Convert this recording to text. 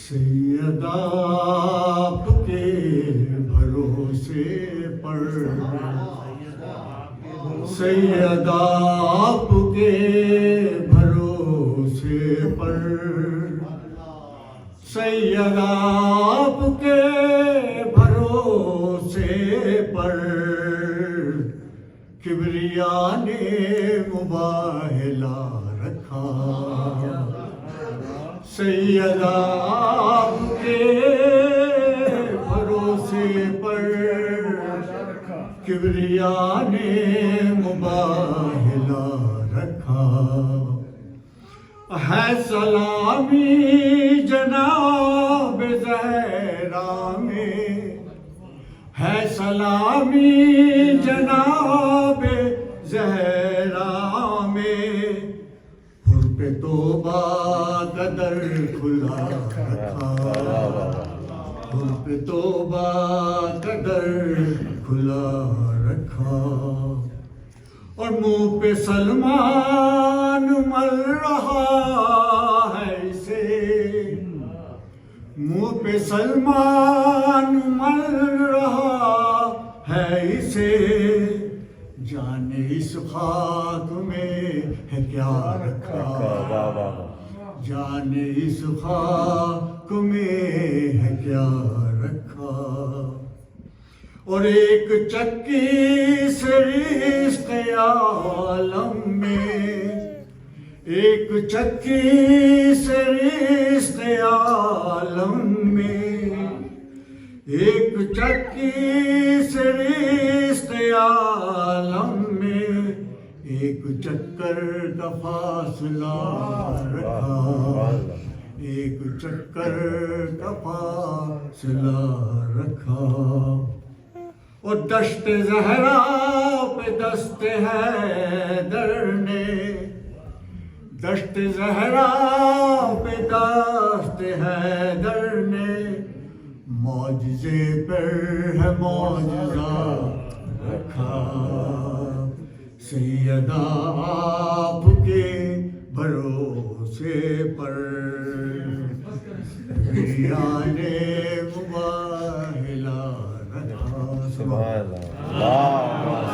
سیدہ آپ کے بھروسے پر، سیدہ آپ کے بھروسے پر، سیدہ آپ کے بھروسے پر، کبریا نے مباہلا رکھا۔ سیدہ آپ کے بھروسے پر، کبریا نے مباہلا رکھا۔ ہے سلامی جناب زہرا میں، ہے سلامی جناب زہرا میں، حر پہ توبہ کا در کھلا رکھا۔ حر پہ توبہ کا در کھلا رکھا، اور منہ پہ سلمان مل رہا ہے اسے، منہ پہ سلمان مل رہا ہے اسے، جانے اس خاک میں ہے کیا رکھا، جانے اس خاک میں ہے کیا رکھا۔ اور ایک چکی سے رزق عالم میں، ایک چکی سے رزق عالم میں، ایک چکی سے رزق عالم میں، ایک چکر کا فاصلہ رکھا، ایک چکر کا فاصلہ رکھا۔ اور دشت زہرا پہ دست حیدر نے، دشت زہرا پہ دست حیدر نے، معجزے پر ہے معجزہ رکھا۔ سیدہ آپ کے بھروسے پر، کبریا نے مباہلا رکھا۔ سبحان اللہ۔